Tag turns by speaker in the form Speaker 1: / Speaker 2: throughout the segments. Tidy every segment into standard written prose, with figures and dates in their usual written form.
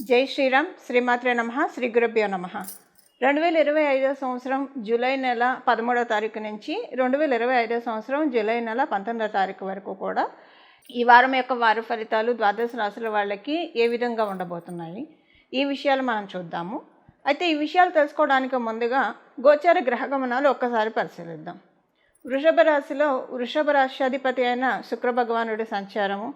Speaker 1: జై శ్రీరామ్. శ్రీమాత్రే నమః. శ్రీ గురుభ్యో నమః. 2025 సంవత్సరం జూలై నెల 13వ తారీఖు నుంచి 2025 సంవత్సరం జూలై నెల 19వ తారీఖు వరకు కూడా ఈ వారం యొక్క వార ఫలితాలు ద్వాదశ రాశుల వాళ్ళకి ఏ విధంగా ఉండబోతున్నాయి, ఈ విషయాలు మనం చూద్దాము. అయితే ఈ విషయాలు తెలుసుకోవడానికి ముందుగా గోచార గ్రహ గమనాలు ఒక్కసారి పరిశీలిద్దాం. వృషభ రాశ్యాధిపతి అయిన శుక్ర భగవానుడి సంచారము,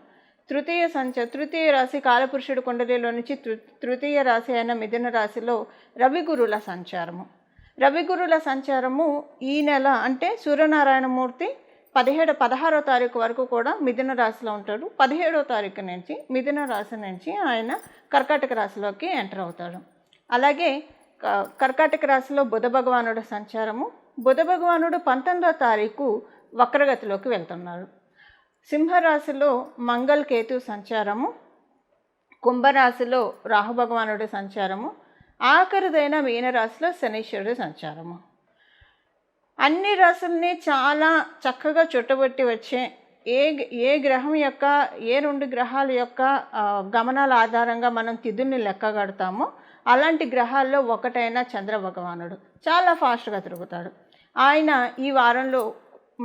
Speaker 1: తృతీయ రాశి కాలపురుషుడు కుండలిలో నుంచి తృతీయ రాశి అయిన మిథున రాశిలో రవిగురుల సంచారము ఈ నెల అంటే సూర్యనారాయణమూర్తి 16వ తారీఖు వరకు కూడా మిథున రాశిలో ఉంటాడు. 17వ తారీఖు నుంచి మిథున రాశి నుంచి ఆయన కర్కాటక రాశిలోకి ఎంటర్ అవుతాడు. అలాగే కర్కాటక రాశిలో బుధ భగవానుడు సంచారము, బుధ భగవానుడు 19వ తారీఖు వక్రగతిలోకి వెళ్తున్నాడు. సింహరాశిలో మంగళ కేతు సంచారము, కుంభరాశిలో రాహు భగవానుడి సంచారము, ఆఖరిదైన మీనరాశిలో శనీశ్వరుడి సంచారము. అన్ని రాశుల్ని చాలా చక్కగా చుట్టబెట్టి వచ్చే ఏ గ్రహం యొక్క ఏ రెండు గ్రహాల యొక్క గమనాల ఆధారంగా మనం తిథుల్ని లెక్క కడతామో అలాంటి గ్రహాల్లో ఒకటైన చంద్ర భగవానుడు చాలా ఫాస్ట్గా తిరుగుతాడు. ఆయన ఈ వారంలో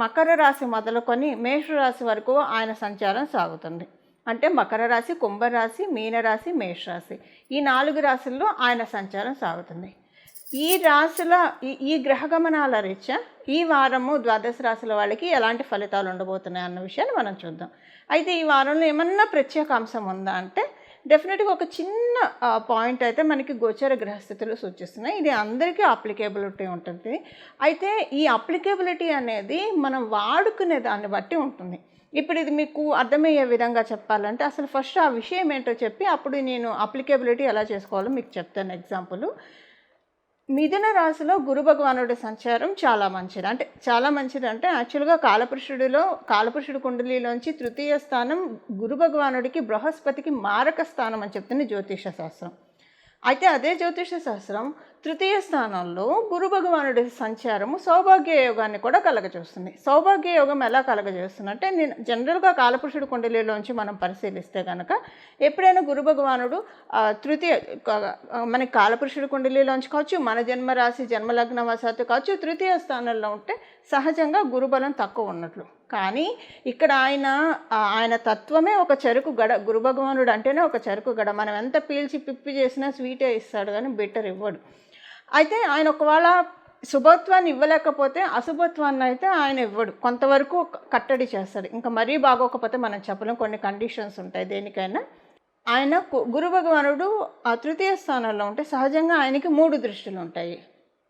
Speaker 1: మకర రాశి మొదలుకొని మేషరాశి వరకు ఆయన సంచారం సాగుతుంది. అంటే మకర రాశి, కుంభరాశి, మీనరాశి, మేషరాశి ఈ 4 రాశుల్లో ఆయన సంచారం సాగుతుంది. ఈ రాశుల ఈ గ్రహగమనాల రీత్యా ఈ వారము ద్వాదశ రాశుల వాళ్ళకి ఎలాంటి ఫలితాలు ఉండబోతున్నాయి అన్న విషయాన్ని మనం చూద్దాం. అయితే ఈ వారంలో ఏమన్నా ప్రత్యేక అంశం ఉందా అంటే డెఫినెట్గా ఒక చిన్న పాయింట్ అయితే మనకి గోచర గ్రహస్థితులు సూచిస్తున్నాయి. ఇది అందరికీ అప్లికేబిలిటీ ఉంటుంది. అయితే ఈ అప్లికేబిలిటీ అనేది మనం వాడుకునే దాన్ని బట్టి ఉంటుంది. ఇప్పుడు ఇది మీకు అర్థమయ్యే విధంగా చెప్పాలంటే అసలు ఫస్ట్ ఆ విషయం ఏంటో చెప్పి అప్పుడు నేను అప్లికేబిలిటీ ఎలా చేసుకోవాలో మీకు చెప్తాను. ఎగ్జాంపుల్, మిథున రాశిలో గురు భగవానుడి సంచారం చాలా మంచిది అంటే యాక్చువల్గా కాలపురుషుడు కుండలిలోంచి తృతీయ స్థానం గురు భగవానుడికి బృహస్పతికి మారక స్థానం అని చెప్తుంది జ్యోతిష శాస్త్రం. అయితే అదే జ్యోతిష శాస్త్రం తృతీయ స్థానంలో గురు భగవానుడి సంచారము సౌభాగ్య యోగాన్ని కూడా కలగజేస్తుంది. సౌభాగ్య యోగం ఎలా కలగజేస్తుంది అంటే నేను జనరల్గా కాలపురుషుడు కుండలిలోంచి మనం పరిశీలిస్తే కనుక ఎప్పుడైనా గురు భగవానుడు మనకి కాలపురుషుడు కుండలిలోంచి కావచ్చు, మన జన్మరాశి జన్మలగ్న వశాత్తు కావచ్చు, తృతీయ స్థానంలో ఉంటే సహజంగా గురుబలం తక్కువ ఉన్నట్లు. కానీ ఇక్కడ ఆయన తత్వమే ఒక చెరుకు గడ. గురు భగవానుడు అంటేనే ఒక చెరుకు గడ. మనం ఎంత పీల్చి పిప్పి చేసినా స్వీటే ఇస్తాడు కానీ బెటర్ ఇవ్వడు. అయితే ఆయన ఒకవేళ శుభత్వాన్ని ఇవ్వలేకపోతే అశుభత్వాన్ని అయితే ఆయన ఇవ్వడు, కొంతవరకు కట్టడి చేస్తాడు. ఇంకా మరీ బాగోకపోతే మనం చెప్పలేం, కొన్ని కండిషన్స్ ఉంటాయి దేనికైనా. ఆయన గురు భగవానుడు తృతీయ స్థానంలో ఉంటే సహజంగా ఆయనకి 3 దృష్టిలు ఉంటాయి.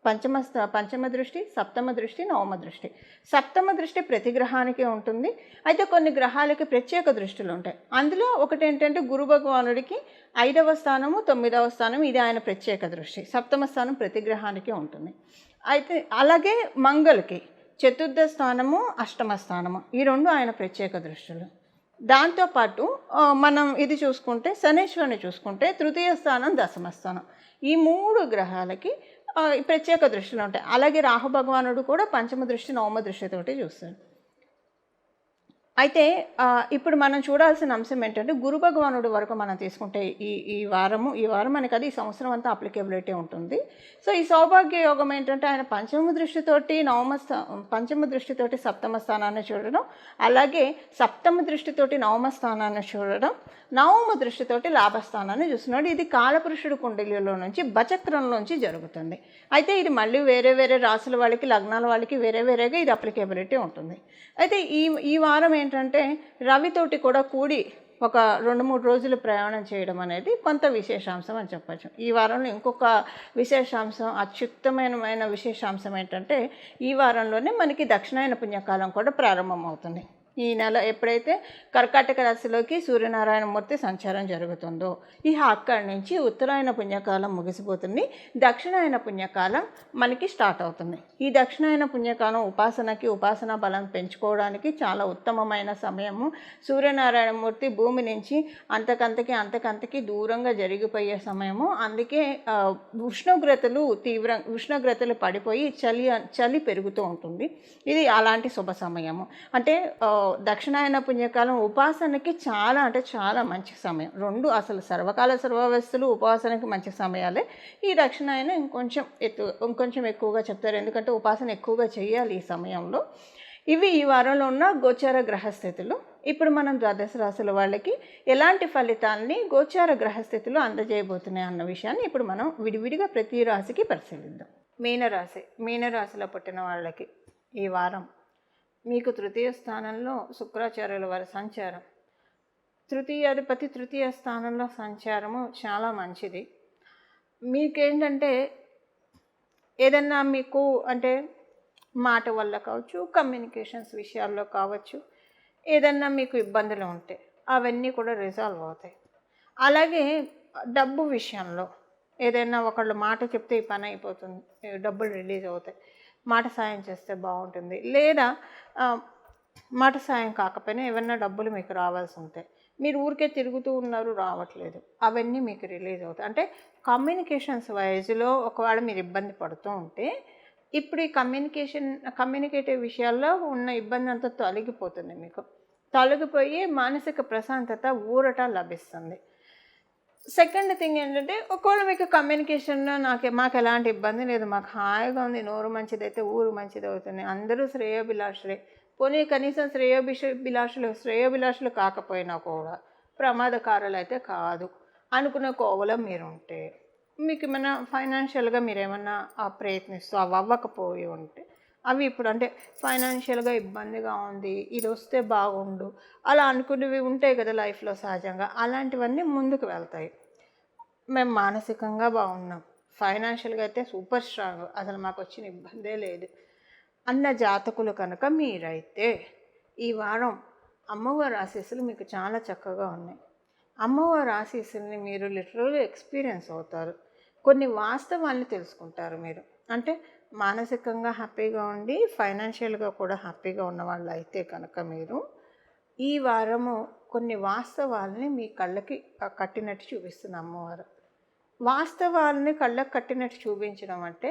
Speaker 1: పంచమ దృష్టి, సప్తమ దృష్టి, నవమ దృష్టి. సప్తమ దృష్టి ప్రతి గ్రహానికి ఉంటుంది. అయితే కొన్ని గ్రహాలకి ప్రత్యేక దృష్టిలు ఉంటాయి. అందులో ఒకటి ఏంటంటే గురు భగవానుడికి 5వ స్థానము, 9వ స్థానం ఇది ఆయన ప్రత్యేక దృష్టి. సప్తమ స్థానం ప్రతి గ్రహానికి ఉంటుంది. అయితే అలాగే మంగళకి 4వ స్థానము, 8వ స్థానము ఈ 2 ఆయన ప్రత్యేక దృష్టిలు. దాంతోపాటు మనం ఇది చూసుకుంటే శనీశ్వరుని చూసుకుంటే తృతీయ స్థానం, 10వ స్థానం ఈ 3 గ్రహాలకి ప్రత్యేక దృష్టిలో ఉంటాయి. అలాగే రాహు భగవానుడు కూడా పంచమ దృష్టి, నవమ దృష్టితోటి చూస్తాడు. అయితే ఇప్పుడు మనం చూడాల్సిన అంశం ఏంటంటే గురు భగవానుడి వరకు మనం తీసుకుంటే ఈ వారం మనకి అది ఈ సంవత్సరం అంతా అప్లికేబిలిటీ ఉంటుంది. సో ఈ సౌభాగ్య యోగం ఏంటంటే ఆయన పంచమ దృష్టితోటి సప్తమ స్థానాన్ని చూడడం, అలాగే సప్తమ దృష్టితోటి నవమ స్థానాన్ని చూడడం, నవమ దృష్టితోటి లాభస్థానాన్ని చూస్తున్నాడు. ఇది కాలపురుషుడు కుండలిలో నుంచి బచక్రంలోంచి జరుగుతుంది. అయితే ఇది మళ్ళీ వేరే రాశుల వాళ్ళకి, లగ్నాల వాళ్ళకి వేరేగా ఇది అప్లికేబిలిటీ ఉంటుంది. అయితే ఈ వారం ఏంటంటే రవితోటి కూడా కూడి ఒక 2-3 రోజులు ప్రయాణం చేయడం అనేది కొంత విశేషాంశం అని చెప్పచ్చు. ఈ వారంలో ఇంకొక విశేషాంశం, అత్యుత్తమైన విశేషాంశం ఏంటంటే ఈ వారంలోనే మనకి దక్షిణాయన పుణ్యకాలం కూడా ప్రారంభమవుతుంది. ఈ నెల ఎప్పుడైతే కర్కాటక రాశిలోకి సూర్యనారాయణమూర్తి సంచారం జరుగుతుందో అక్కడి నుంచి ఉత్తరాయణ పుణ్యకాలం ముగిసిపోతుంది. దక్షిణాయన పుణ్యకాలం మనకి స్టార్ట్ అవుతుంది. ఈ దక్షిణాయన పుణ్యకాలం ఉపాసనా బలం పెంచుకోవడానికి చాలా ఉత్తమమైన సమయము. సూర్యనారాయణమూర్తి భూమి నుంచి అంతకంతకి దూరంగా జరిగిపోయే సమయము. అందుకే ఉష్ణోగ్రతలు పడిపోయి చలి పెరుగుతూ ఉంటుంది. ఇది అలాంటి శుభ సమయము. అంటే దక్షిణాయన పుణ్యకాలం ఉపాసనకి చాలా అంటే చాలా మంచి సమయం. 2 అసలు సర్వకాల సర్వావస్థలు ఉపాసనకి మంచి సమయాలే. ఈ దక్షిణాయన ఇంకొంచెం ఎక్కువగా చెప్తారు, ఎందుకంటే ఉపాసన ఎక్కువగా చేయాలి ఈ సమయంలో. ఇవి ఈ వారంలో ఉన్న గోచార గ్రహస్థితులు. ఇప్పుడు మనం ద్వాదశ రాశుల వాళ్ళకి ఎలాంటి ఫలితాలని గోచార గ్రహస్థితులు అందజేయబోతున్నాయి అన్న విషయాన్ని ఇప్పుడు మనం విడివిడిగా ప్రతి రాశికి పరిశీలిద్దాం. మీనరాశిలో పుట్టిన వాళ్ళకి ఈ వారం మీకు తృతీయ స్థానంలో శుక్రాచార్యుల వారి సంచారం, తృతీయాధిపతి తృతీయ స్థానంలో సంచారము చాలా మంచిది. మీకేంటంటే ఏదన్నా మీకు అంటే మాట వల్ల కావచ్చు, కమ్యూనికేషన్స్ విషయాల్లో కావచ్చు, ఏదన్నా మీకు ఇబ్బందులు ఉంటే అవన్నీ కూడా రిజాల్వ్ అవుతాయి. అలాగే డబ్బు విషయంలో ఏదైనా ఒకళ్ళు మాట చెప్తే ఈ పని అయిపోతుంది, డబ్బులు రిలీజ్ అవుతాయి, మాట సాయం చేస్తే బాగుంటుంది. లేదా మాట సాయం కాకపోయినా ఏమన్నా డబ్బులు మీకు రావాల్సి ఉంటాయి, మీరు ఊరికే తిరుగుతూ ఉన్నారు రావట్లేదు, అవన్నీ మీకు రిలీజ్ అవుతాయి. అంటే కమ్యూనికేషన్స్ వైజ్లో ఒకవేళ మీరు ఇబ్బంది పడుతూ ఉంటే ఇప్పుడు ఈ కమ్యూనికేటివ్ విషయాల్లో ఉన్న ఇబ్బంది అంతా తొలగిపోతుంది, మీకు తొలగిపోయి మానసిక ప్రశాంతత ఊరట లభిస్తుంది. సెకండ్ థింగ్ ఏంటంటే ఒకవేళ మీకు కమ్యూనికేషన్లో మాకు ఎలాంటి ఇబ్బంది లేదు, మాకు హాయిగా ఉంది, నోరు మంచిదైతే ఊరు మంచిది అవుతుంది, అందరూ శ్రేయోభిలాషులే, పోనీ కనీసం శ్రేయోభిలాషులు కాకపోయినా కూడా ప్రమాదకారులు అయితే కాదు అనుకునే కోవలో మీరు ఉంటే, మీకు ఏమైనా ఫైనాన్షియల్గా మీరు ఏమన్నా ప్రయత్నిస్తూ అవి అవ్వకపోయి ఉంటే, అవి ఇప్పుడు అంటే ఫైనాన్షియల్గా ఇబ్బందిగా ఉంది, ఇది వస్తే బాగుండు అలా అనుకునేవి ఉంటాయి కదా లైఫ్లో సహజంగా, అలాంటివన్నీ ముందుకు వెళ్తాయి. మేము మానసికంగా బాగున్నాం, ఫైనాన్షియల్గా అయితే సూపర్ స్ట్రాంగ్, అసలు మాకు వచ్చిన ఇబ్బందే లేదు అన్న జాతకులు కనుక మీరైతే ఈ వారం అమ్మవారి ఆశీస్సులు మీకు చాలా చక్కగా ఉన్నాయి. అమ్మవారి ఆశీస్సుల్ని మీరు లిటరల్గా ఎక్స్పీరియన్స్ అవుతారు. కొన్ని వాస్తవాల్ని తెలుసుకుంటారు మీరు. అంటే మానసికంగా హ్యాపీగా ఉండి ఫైనాన్షియల్గా కూడా హ్యాపీగా ఉన్న వాళ్ళు అయితే కనుక మీరు ఈ వారము కొన్ని వాస్తవాలని మీ కళ్ళకి కట్టినట్టు చూపిస్తుంది అమ్మవారు. వాస్తవాలని కళ్ళకి కట్టినట్టు చూపించడం అంటే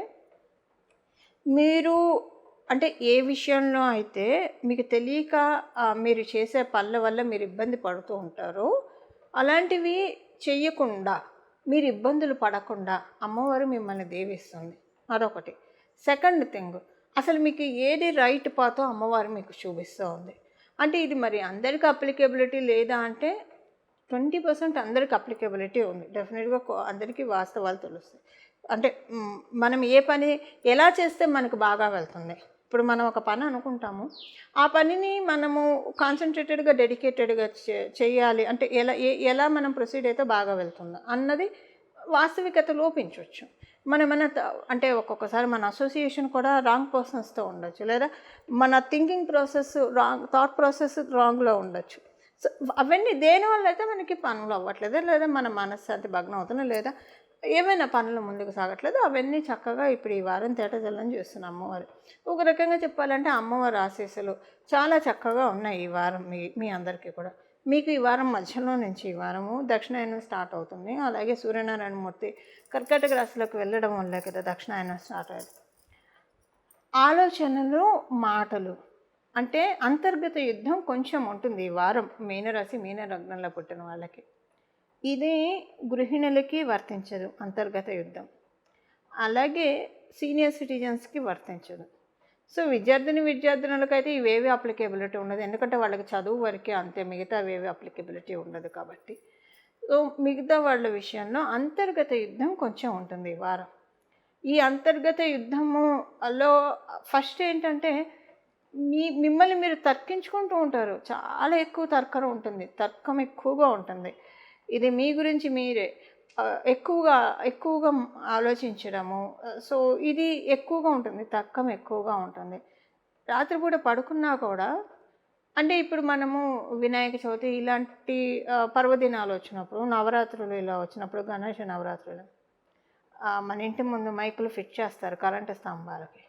Speaker 1: మీరు అంటే ఏ విషయంలో అయితే మీకు తెలియక మీరు చేసే పనుల వల్ల మీరు ఇబ్బంది పడుతూ ఉంటారో అలాంటివి చెయ్యకుండా, మీరు ఇబ్బందులు పడకుండా అమ్మవారు మిమ్మల్ని దీవిస్తుంది, అదొకటి. సెకండ్ థింగ్, అసలు మీకు ఏది రైట్ పాతో అమ్మవారు మీకు చూపిస్తూ ఉంది. అంటే ఇది మరి అందరికీ అప్లికేబిలిటీ లేదా అంటే 20% అందరికి అప్లికేబిలిటీ ఉంది. డెఫినెట్గా అందరికీ వాస్తవాలు తెలుస్తాయి. అంటే మనం ఏ పని ఎలా చేస్తే మనకు బాగా వెళ్తుంది. ఇప్పుడు మనం ఒక పని అనుకుంటాము, ఆ పనిని మనము కాన్సన్ట్రేటెడ్గా డెడికేటెడ్గా చేయాలి అంటే ఎలా మనం ప్రొసీడ్ అయితే బాగా వెళ్తుందో అన్నది వాస్తవికత లోపించవచ్చు. మన అంటే ఒక్కొక్కసారి మన అసోసియేషన్ కూడా రాంగ్ పర్సన్స్తో ఉండొచ్చు, లేదా మన థింకింగ్ ప్రాసెస్ థాట్ ప్రాసెస్ రాంగ్లో ఉండొచ్చు. సో అవన్నీ దేనివల్ల అయితే మనకి పనులు అవ్వట్లేదు, లేదా మన మనశ్శాంతి భగ్నం అవుతుంది, లేదా ఏమైనా పనులు ముందుకు సాగట్లేదు, అవన్నీ చక్కగా ఇప్పుడు ఈ వారం తేటతెల్లం చేస్తున్న అమ్మవారు. ఒక రకంగా చెప్పాలంటే అమ్మవారి ఆశీస్సులు చాలా చక్కగా ఉన్నాయి ఈ వారం మీ అందరికీ కూడా. మీకు ఈ వారం మధ్యలో నుంచి ఈ వారము దక్షిణాయనం స్టార్ట్ అవుతుంది. అలాగే సూర్యనారాయణ మూర్తి కర్కాటక రాశిలోకి వెళ్ళడం వల్లే కదా దక్షిణాయనం స్టార్ట్ అయ్యేది. ఆలోచనలు, మాటలు అంటే అంతర్గత యుద్ధం కొంచెం ఉంటుంది ఈ వారం మీనరాశి మీనలగ్నంలో పుట్టిన వాళ్ళకి. ఇది గృహిణులకి వర్తించదు అంతర్గత యుద్ధం, అలాగే సీనియర్ సిటిజన్స్కి వర్తించదు. సో విద్యార్థినులకైతే ఇవేవి అప్లికేబిలిటీ ఉండదు, ఎందుకంటే వాళ్ళకి చదువు వరకే అంతే, మిగతా అవేవి అప్లికేబిలిటీ ఉండదు కాబట్టి. సో మిగతా వాళ్ళ విషయంలో అంతర్గత యుద్ధం కొంచెం ఉంటుంది ఈ వారం. ఈ అంతర్గత యుద్ధములో ఫస్ట్ ఏంటంటే మిమ్మల్ని మీరు తర్కించుకుంటూ ఉంటారు, చాలా ఎక్కువ తర్కం ఎక్కువగా ఉంటుంది. ఇది మీ గురించి మీరే ఎక్కువగా ఆలోచించడము. సో ఇది ఎక్కువగా ఉంటుంది, తర్కం ఎక్కువగా ఉంటుంది. రాత్రిపూట పడుకున్నా కూడా అంటే ఇప్పుడు మనము వినాయక చవితి ఇలాంటి పర్వదినాలు వచ్చినప్పుడు, నవరాత్రులు ఇలా వచ్చినప్పుడు, గణేష నవరాత్రులు మన ఇంటి ముందు మైకులు ఫిట్ చేస్తారు కరెంటు స్తంభాలకి,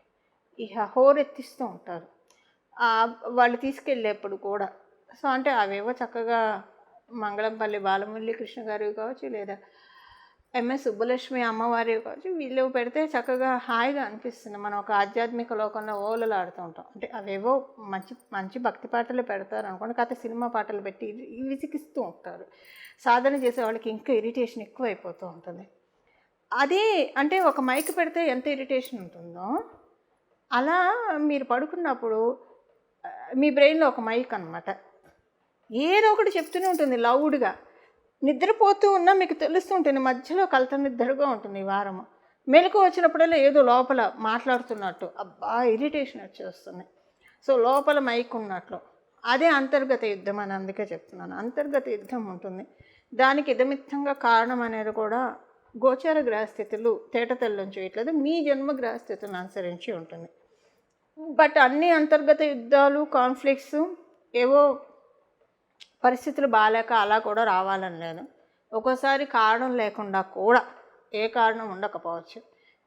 Speaker 1: ఇక హోరెత్తిస్తూ ఉంటారు వాళ్ళు తీసుకెళ్ళేప్పుడు కూడా. సో అంటే అవేవో చక్కగా మంగళంపల్లి బాలమురళీ కృష్ణ గారు కావచ్చు, లేదా ఎంఎస్ సుబ్బలక్ష్మి అమ్మవారి కావచ్చు, వీళ్ళు పెడితే చక్కగా హాయిగా అనిపిస్తుంది. మనం ఒక ఆధ్యాత్మిక లోకంలో ఓలలాడుతూ ఉంటాం. అంటే అవేవో మంచి మంచి భక్తి పాటలు పెడతారు అనుకోండి, కాకపోతే సినిమా పాటలు పెట్టి విసిగిస్తూ ఉంటారు. సాధన చేసే వాళ్ళకి ఇంకా ఇరిటేషన్ ఎక్కువ అయిపోతూ ఉంటుంది. అదే అంటే ఒక మైక్ పెడితే ఎంత ఇరిటేషన్ ఉంటుందో, అలా మీరు పడుకున్నప్పుడు మీ బ్రెయిన్లో ఒక మైక్ అనమాట, ఏదో ఒకటి చెప్తూనే ఉంటుంది లౌడ్గా. నిద్రపోతూ ఉన్నా మీకు తెలుస్తూ ఉంటుంది, మధ్యలో కలత నిద్రగా ఉంటుంది. ఈ వారము మెలకు వచ్చినప్పుడల్లా ఏదో లోపల మాట్లాడుతున్నట్టు, అబ్బా ఇరిటేషన్ వచ్చేస్తుంది. సో లోపల మైక్ ఉన్నట్లు, అదే అంతర్గత యుద్ధం అని అందుకే చెప్తున్నాను. అంతర్గత యుద్ధం ఉంటుంది. దానికి ఇదమిత్తంగా కారణం అనేది కూడా గోచార గ్రహస్థితులు తేటతెల్లం చేయట్లేదు, మీ జన్మ గ్రహస్థితులను అనుసరించి ఉంటుంది. బట్ అన్ని అంతర్గత యుద్ధాలు, కాన్ఫ్లిక్ట్స్ ఏవో పరిస్థితులు బాగాలేక అలా కూడా రావాలని లేదు. ఒక్కోసారి కారణం లేకుండా కూడా, ఏ కారణం ఉండకపోవచ్చు,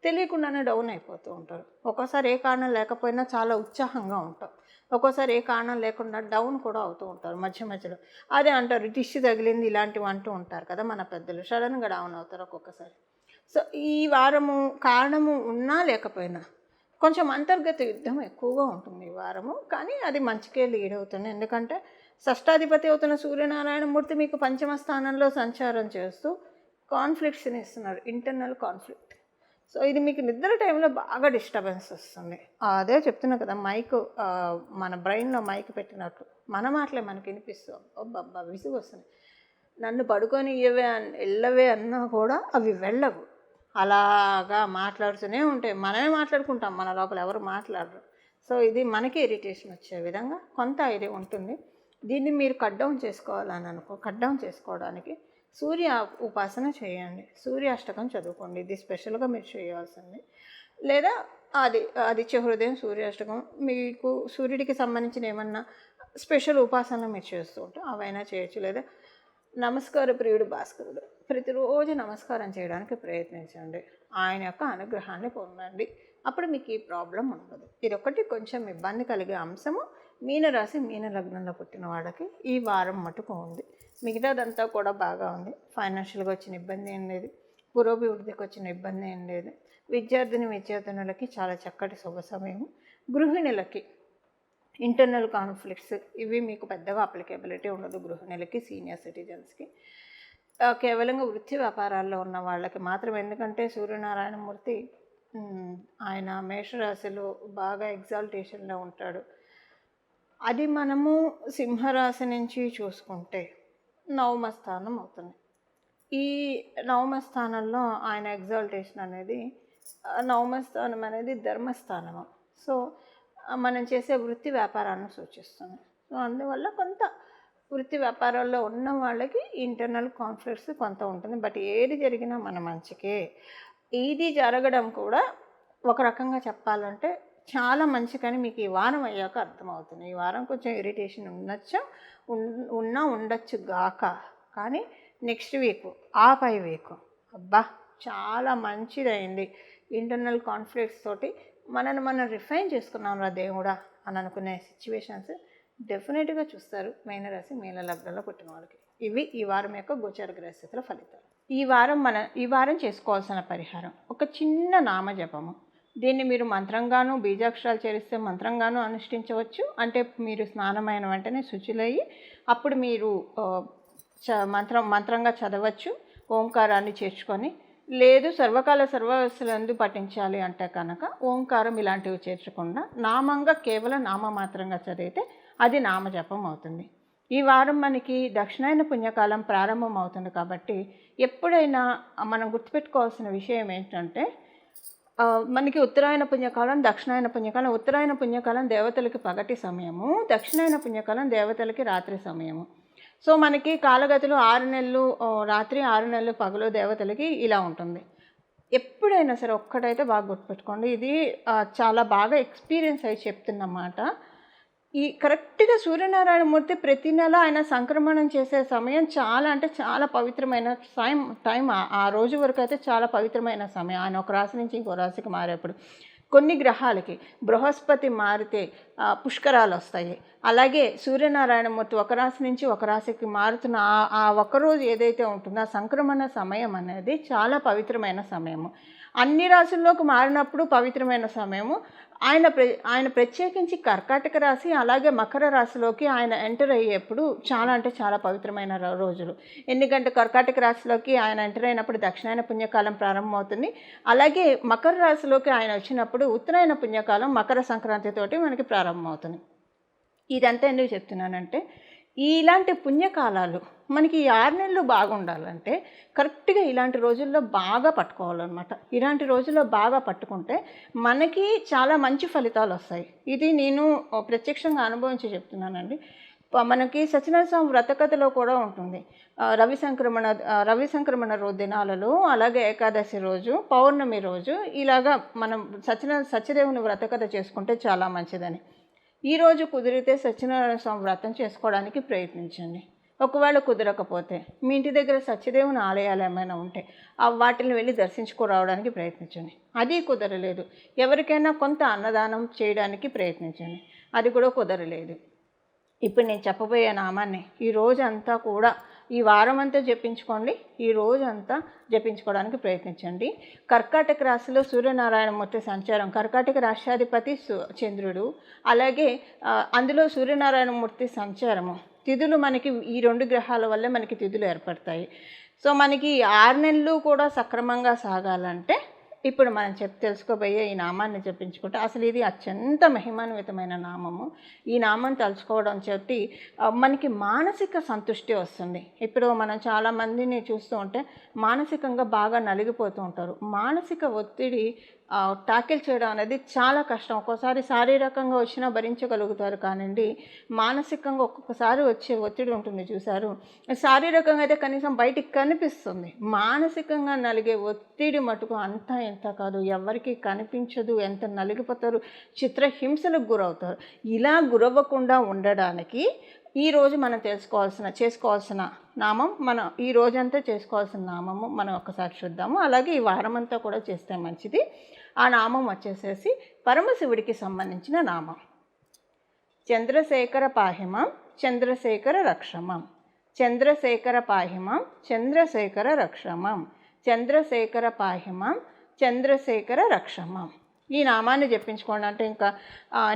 Speaker 1: తెలియకుండానే డౌన్ అయిపోతూ ఉంటారు. ఒక్కోసారి ఏ కారణం లేకపోయినా చాలా ఉత్సాహంగా ఉంటాం. ఒక్కోసారి ఏ కారణం లేకుండా డౌన్ కూడా అవుతూ ఉంటారు మధ్య మధ్యలో. అదే అంటారు దిష్టి తగిలింది ఇలాంటివి అంటూ ఉంటారు కదా మన పెద్దలు, సడన్గా డౌన్ అవుతారు ఒక్కొక్కసారి. సో ఈ వారము కారణము ఉన్నా లేకపోయినా కొంచెం అంతర్గత యుద్ధం ఎక్కువగా ఉంటుంది ఈ వారము. కానీ అది మంచికే లీడ్ అవుతుంది. ఎందుకంటే షష్టాధిపతి అవుతున్న సూర్యనారాయణమూర్తి మీకు పంచమ స్థానంలో సంచారం చేస్తూ కాన్ఫ్లిక్ట్స్ని ఇస్తున్నారు, ఇంటర్నల్ కాన్ఫ్లిక్ట్. సో ఇది మీకు నిద్ర టైంలో బాగా డిస్టర్బెన్స్ వస్తుంది. అదే చెప్తున్నా కదా, మైక్ మన బ్రెయిన్లో మైక్ పెట్టినట్టు మన మాటలే మనకి వినిపిస్తాం. అబ్బా విసుగు వస్తుంది. నన్ను పడుకొని వెళ్ళవే అన్నా కూడా అవి వెళ్ళవు, అలాగా మాట్లాడుతూనే ఉంటాయి. మనమే మాట్లాడుకుంటాం, మన లోపల ఎవరు మాట్లాడరు. సో ఇది మనకి ఇరిటేషన్ వచ్చే విధంగా కొంత ఇది ఉంటుంది. దీన్ని మీరు కట్ డౌన్ చేసుకోవడానికి సూర్య ఉపాసన చేయండి, సూర్యాష్టకం చదువుకోండి. ఇది స్పెషల్గా మీరు చేయాల్సింది. లేదా ఆదిత్య హృదయం సూర్యాష్టకం, మీకు సూర్యుడికి సంబంధించిన ఏమన్నా స్పెషల్ ఉపాసనలు మీరు చేస్తూ ఉంటే అవైనా చేయొచ్చు. లేదా నమస్కార ప్రియుడు భాస్కరుడు, ప్రతిరోజు నమస్కారం చేయడానికి ప్రయత్నించండి. ఆయన యొక్క అనుగ్రహాన్ని పొందండి. అప్పుడు మీకు ఈ ప్రాబ్లం ఉండదు. ఇదొకటి కొంచెం ఇబ్బంది కలిగే అంశము మీనరాశి మీన లగ్నంలో పుట్టిన వాళ్ళకి ఈ వారం మటుకు ఉంది. మిగతాదంతా కూడా బాగా ఉంది. ఫైనాన్షియల్గా వచ్చిన ఇబ్బంది ఏం లేదు, పురోభివృద్ధికి వచ్చిన ఇబ్బంది ఏం లేదు. విద్యార్థినులకి చాలా చక్కటి శుభ సమయం. గృహిణులకి ఇంటర్నల్ కాన్ఫ్లిక్ట్స్ ఇవి మీకు పెద్దగా అప్లికేబిలిటీ ఉండదు. గృహిణులకి, సీనియర్ సిటిజన్స్కి, కేవలంగా వృత్తి వ్యాపారాల్లో ఉన్న వాళ్ళకి మాత్రం. ఎందుకంటే సూర్యనారాయణమూర్తి ఆయన మేషరాశిలో బాగా ఎగ్జాల్టేషన్లో ఉంటాడు. అది మనము సింహరాశి నుంచి చూసుకుంటే నవమ స్థానం అవుతుంది. ఈ నవమ స్థానంలో ఆయన ఎగ్జాల్టేషన్ అనేది, నవమ స్థానం అనేది ధర్మస్థానము. సో మనం చేసే వృత్తి వ్యాపారాన్ని సూచిస్తుంది. సో అందువల్ల కొంత వృత్తి వ్యాపారాల్లో ఉన్న వాళ్ళకి ఇంటర్నల్ కాన్ఫ్లిక్ట్స్ కొంత ఉంటుంది. బట్ ఏది జరిగినా మన మంచికే. ఇది జరగడం కూడా ఒక రకంగా చెప్పాలంటే చాలా మంచి, కానీ మీకు ఈ వారం అయ్యాక అర్థమవుతుంది. ఈ వారం కొంచెం ఇరిటేషన్ ఉండొచ్చు గాక, కానీ నెక్స్ట్ వీక్ ఆ పై వీక్ అబ్బా చాలా మంచిదైంది. ఇంటర్నల్ కాన్ఫ్లిక్ట్స్ తోటి మనం రిఫైన్ చేసుకున్నాం రా దేవుడా అని అనుకునే సిచ్యువేషన్స్ డెఫినెట్గా చూస్తారు మీనరాశి మీన లగ్నంలో పుట్టిన వాళ్ళకి. ఇవి ఈ వారం యొక్క గోచార గ్రహస్థితుల ఫలితాలు. ఈ వారం చేసుకోవాల్సిన పరిహారం ఒక చిన్న నామజపము. దీన్ని మీరు మంత్రంగాను, బీజాక్షరాలు చేరిస్తే మంత్రంగాను అనుష్ఠించవచ్చు. అంటే మీరు స్నానమైన వెంటనే శుచులయ్యి అప్పుడు మీరు మంత్రంగా చదవచ్చు, ఓంకారాన్ని చేర్చుకొని. లేదు సర్వకాల సర్వవస్థలందు పఠించాలి అంటే కనుక ఓంకారం ఇలాంటివి చేర్చకుండా నామంగా కేవలం నామమాత్రంగా చదివితే అది నామజపం అవుతుంది. ఈ వారం మనకి దక్షిణాయన పుణ్యకాలం ప్రారంభం అవుతుంది కాబట్టి ఎప్పుడైనా మనం గుర్తుపెట్టుకోవాల్సిన విషయం ఏంటంటే, మనకి ఉత్తరాయణ పుణ్యకాలం, దక్షిణాయన పుణ్యకాలం. ఉత్తరాయణ పుణ్యకాలం దేవతలకి పగటి సమయము, దక్షిణాయన పుణ్యకాలం దేవతలకి రాత్రి సమయము. సో మనకి కాలగతులు 6 నెలలు రాత్రి, 6 నెలలు పగలు దేవతలకి ఇలా ఉంటుంది. ఎప్పుడైనా సరే ఒక్కటైతే బాగా గుర్తుపెట్టుకోండి, ఇది చాలా బాగా ఎక్స్పీరియన్స్ అయ్యి చెప్తున్నమాట. ఈ కరెక్ట్గా సూర్యనారాయణమూర్తి ప్రతి నెల ఆయన సంక్రమణం చేసే సమయం చాలా అంటే చాలా పవిత్రమైన టైం. ఆ రోజు వరకు అయితే చాలా పవిత్రమైన సమయం. ఆయన ఒక రాశి నుంచి ఇంకో రాశికి మారేప్పుడు కొన్ని గ్రహాలకి బృహస్పతి మారితే పుష్కరాలు వస్తాయి. అలాగే సూర్యనారాయణమూర్తి ఒక రాశి నుంచి ఒక రాశికి మారుతున్న ఆ ఒక్కరోజు ఏదైతే ఉంటుందో ఆ సంక్రమణ సమయం అనేది చాలా పవిత్రమైన సమయము. అన్ని రాశుల్లోకి మారినప్పుడు పవిత్రమైన సమయము. ఆయన ప్రత్యేకించి కర్కాటక రాశి అలాగే మకర రాశిలోకి ఆయన ఎంటర్ అయ్యేప్పుడు చాలా అంటే చాలా పవిత్రమైన రోజులు. ఎందుకంటే కర్కాటక రాశిలోకి ఆయన ఎంటర్ అయినప్పుడు దక్షిణాయన పుణ్యకాలం ప్రారంభమవుతుంది. అలాగే మకర రాశిలోకి ఆయన వచ్చినప్పుడు ఉత్తరాయణ పుణ్యకాలం మకర సంక్రాంతితోటి మనకి ప్రారంభమవుతుంది. ఇదంతా ఎందుకు చెప్తున్నానంటే ఇలాంటి పుణ్యకాలాలు మనకి ఈ 6 నెలలు బాగుండాలంటే కరెక్ట్గా ఇలాంటి రోజుల్లో బాగా పట్టుకోవాలన్నమాట. ఇలాంటి రోజుల్లో బాగా పట్టుకుంటే మనకి చాలా మంచి ఫలితాలు వస్తాయి. ఇది నేను ప్రత్యక్షంగా అనుభవించి చెప్తున్నానండి. మనకి సత్యనారాయణ స్వామి వ్రతకథలో కూడా ఉంటుంది. రవి సంక్రమణ రోజు దినాలలో, అలాగే ఏకాదశి రోజు, పౌర్ణమి రోజు ఇలాగా మనం సత్యదేవుని వ్రతకథ చేసుకుంటే చాలా మంచిదని. ఈరోజు కుదిరితే సత్యనారాయణ స్వామి వ్రతం చేసుకోవడానికి ప్రయత్నించండి. ఒకవేళ కుదరకపోతే మీ ఇంటి దగ్గర సత్యదేవుని ఆలయాలు ఏమైనా ఉంటే వాటిని వెళ్ళి దర్శించుకురావడానికి ప్రయత్నించండి. అది కుదరలేదు, ఎవరికైనా కొంత అన్నదానం చేయడానికి ప్రయత్నించండి. అది కూడా కుదరలేదు, ఇప్పుడు నేను చెప్పబోయే నామాన్ని ఈ రోజంతా కూడా ఈ వారం అంతా జపించుకోండి. ఈ రోజంతా జపించుకోవడానికి ప్రయత్నించండి. కర్కాటక రాశిలో సూర్యనారాయణమూర్తి సంచారం, కర్కాటక రాష్ట్రాధిపతి చంద్రుడు, అలాగే అందులో సూర్యనారాయణమూర్తి సంచారము. తిథులు మనకి ఈ 2 గ్రహాల వల్లే మనకి తిథులు ఏర్పడతాయి. సో మనకి 6 నెలలు కూడా సక్రమంగా సాగాలంటే ఇప్పుడు మనం తెలుసుకోబోయే ఈ నామాన్ని జపించుకుంటే అసలు ఇది అత్యంత మహిమాన్వితమైన నామము. ఈ నామం తలుచుకోవడం చేతి మనకి మానసిక సంతృష్టి వస్తుంది. ఇప్పుడు మనం చాలామందిని చూస్తూ ఉంటే మానసికంగా బాగా నలిగిపోతూ ఉంటారు. మానసిక ఒత్తిడి టాకిల్ చేయడం అనేది చాలా కష్టం. ఒక్కోసారి శారీరకంగా వచ్చినా భరించగలుగుతారు, కానివ్వండి మానసికంగా ఒక్కొక్కసారి వచ్చే ఒత్తిడి ఉంటుంది చూశారు. శారీరకంగా అయితే కనీసం బయటికి కనిపిస్తుంది, మానసికంగా నలిగే ఒత్తిడి మటుకు అంతా ఎంత కాదు, ఎవరికి కనిపించదు, ఎంత నలిగిపోతారు, చిత్రహింసలకు గురవుతారు. ఇలా గురవ్వకుండా ఉండడానికి ఈరోజు మనం చేసుకోవాల్సిన నామం, మనం ఈ రోజంతా చేసుకోవాల్సిన నామము మనం ఒకసారి చూద్దాము. అలాగే ఈ వారమంతా కూడా చేస్తే మంచిది. ఆ నామం వచ్చేసేసి పరమశివుడికి సంబంధించిన నామం. చంద్రశేఖర పాహిమాం చంద్రశేఖర రక్షమాం, చంద్రశేఖర పాహిమాం చంద్రశేఖర రక్షమాం, చంద్రశేఖర పాహిమాం చంద్రశేఖర రక్షమాం. ఈ నామాన్ని జపించుకోండి. అంటే ఇంకా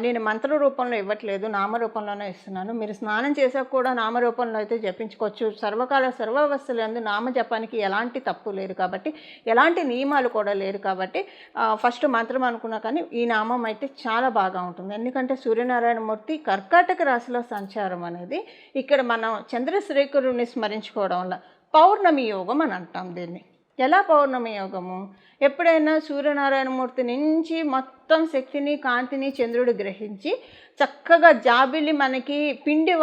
Speaker 1: నేను మంత్ర రూపంలో ఇవ్వట్లేదు, నామరూపంలోనే ఇస్తున్నాను. మీరు స్నానం చేసాక కూడా నామరూపంలో అయితే జపించుకోవచ్చు. సర్వకాల సర్వావస్థలందు నామ జపానికి ఎలాంటి తప్పు లేదు కాబట్టి, ఎలాంటి నియమాలు కూడా లేదు కాబట్టి ఫస్ట్ మంత్రం అనుకున్నా కానీ ఈ నామం అయితే చాలా బాగా ఉంటుంది. ఎందుకంటే సూర్యనారాయణమూర్తి కర్కాటక రాశిలో సంచారం అనేది ఇక్కడ మనం చంద్రశేఖరుని స్మరించుకోవడం వల్ల పౌర్ణమి యోగం అని అంటాం దీన్ని. ఎలా పౌర్ణమి యోగము? ఎప్పుడైనా సూర్యనారాయణమూర్తి నుంచి మొత్తం శక్తిని కాంతిని చంద్రుడు గ్రహించి చక్కగా జాబిలి మనకి పిండి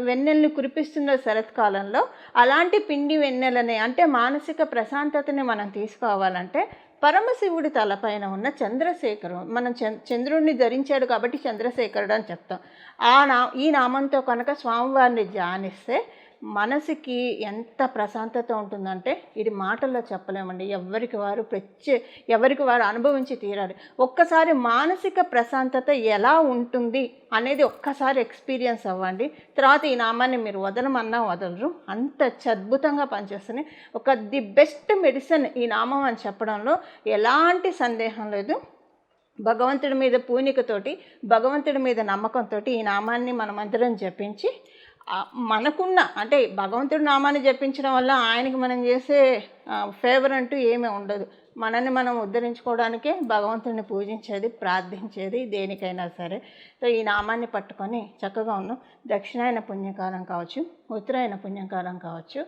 Speaker 1: వెన్నెల్ని కురిపిస్తున్న శరత్కాలంలో అలాంటి పిండి వెన్నెలని అంటే మానసిక ప్రశాంతతని మనం తీసుకోవాలంటే పరమశివుడి తలపైన ఉన్న చంద్రశేఖరం, మనం చంద్రుడిని ధరించాడు కాబట్టి చంద్రశేఖరుడు అని చెప్తాం. ఈ నామంతో కనుక స్వామివారిని ధ్యానిస్తే మనసుకి ఎంత ప్రశాంతత ఉంటుందంటే ఇది మాటల్లో చెప్పలేమండి. ఎవరికి వారు అనుభవించి తీరాలి. ఒక్కసారి మానసిక ప్రశాంతత ఎలా ఉంటుంది అనేది ఒక్కసారి ఎక్స్పీరియన్స్ అవ్వండి. తర్వాత ఈ నామాన్ని మీరు వదలమన్నా వదలరు, అంత అద్భుతంగా పనిచేస్తుంది. ది బెస్ట్ మెడిసిన్ ఈ నామం అని చెప్పడంలో ఎలాంటి సందేహం లేదు. భగవంతుడి మీద పూనికతోటి, భగవంతుడి మీద నమ్మకంతో ఈ నామాన్ని మనమందరం జపించి మనకున్న అంటే భగవంతుడి నామాన్ని జపించడం వల్ల ఆయనకి మనం చేసే ఫేవర్ అంటూ ఏమీ ఉండదు. మనల్ని మనం ఉద్ధరించుకోవడానికే భగవంతుడిని పూజించేది, ప్రార్థించేది దేనికైనా సరే. సో ఈ నామాన్ని పట్టుకొని చక్కగా ఉన్నాం. దక్షిణాయన పుణ్యకాలం కావచ్చు, ఉత్తరాయణ పుణ్యకాలం కావచ్చు,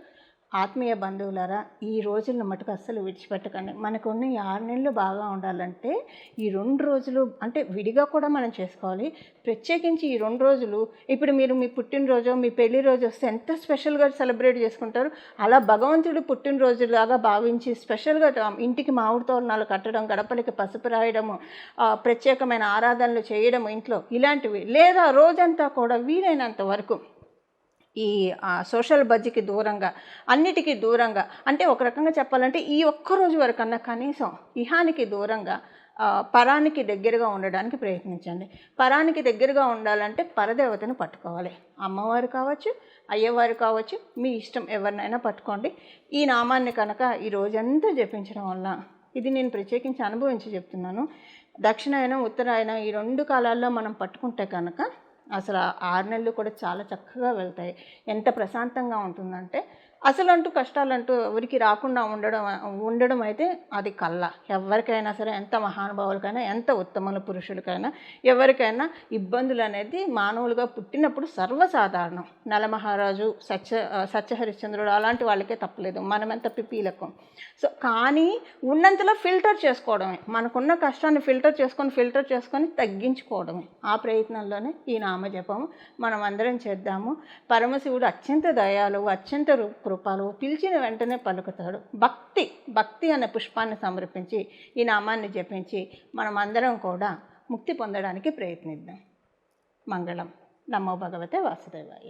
Speaker 1: ఆత్మీయ బంధువులారా ఈ రోజులను మటుకు అస్సలు విడిచిపెట్టకండి. మనకున్న ఈ 6 నెలలు బాగా ఉండాలంటే ఈ 2 రోజులు అంటే విడిగా కూడా మనం చేసుకోవాలి. ప్రత్యేకించి ఈ 2 రోజులు ఇప్పుడు మీరు మీ పుట్టినరోజు, మీ పెళ్లి రోజు వస్తే ఎంత స్పెషల్గా సెలబ్రేట్ చేసుకుంటారు. అలా భగవంతుడు పుట్టినరోజులాగా భావించి స్పెషల్గా ఇంటికి మామిడి తోరణాలు కట్టడం, గడపలకి పసుపు రాయడము, ప్రత్యేకమైన ఆరాధనలు చేయడము ఇంట్లో ఇలాంటివి. లేదా రోజంతా కూడా వీలైనంత వరకు ఈ సోషల్ బజ్కి దూరంగా, అన్నిటికీ దూరంగా, అంటే ఒక రకంగా చెప్పాలంటే ఈ ఒక్కరోజు వరకన్నా కనీసం ఇహానికి దూరంగా పరానికి దగ్గరగా ఉండడానికి ప్రయత్నించండి. పరానికి దగ్గరగా ఉండాలంటే పరదేవతను పట్టుకోవాలి. అమ్మవారు కావచ్చు, అయ్యవారు కావచ్చు, మీ ఇష్టం ఎవరినైనా పట్టుకోండి. ఈ నామాన్ని కనుక ఈ రోజంతా జపించడం వల్ల, ఇది నేను ప్రత్యేకించి అనుభవించి చెప్తున్నాను, దక్షిణాయనం ఉత్తరాయణం ఈ 2 కాలాల్లో మనం పట్టుకుంటే కనుక అసలు 6 నెలలు కూడా చాలా చక్కగా వెళ్తాయి. ఎంత ప్రశాంతంగా ఉంటుందంటే అసలంటూ కష్టాలంటూ ఎవరికి రాకుండా ఉండడం అయితే అది కల్లా. ఎవరికైనా సరే, ఎంత మహానుభావులకైనా, ఎంత ఉత్తమ పురుషులకైనా, ఎవరికైనా ఇబ్బందులు అనేది మానవులుగా పుట్టినప్పుడు సర్వసాధారణం. నలమహారాజు, సత్యహరిశ్చంద్రుడు అలాంటి వాళ్ళకే తప్పలేదు, మనమెంత పిపీలకం. సో కానీ ఉన్నంతలో ఫిల్టర్ చేసుకోవడమే, మనకున్న కష్టాన్ని ఫిల్టర్ చేసుకొని తగ్గించుకోవడమే. ఆ ప్రయత్నంలోనే ఈ నామజపము మనం అందరం చేద్దాము. పరమశివుడు అత్యంత దయాలు, అత్యంత కృపాలు, పిలిచిన వెంటనే పలుకుతాడు. భక్తి అనే పుష్పాన్ని సమర్పించి ఈ నామాన్ని జపించి మనం అందరం కూడా ముక్తి పొందడానికి ప్రయత్నిద్దాం. మంగళం. నమో భగవతే వాసుదేవాయ.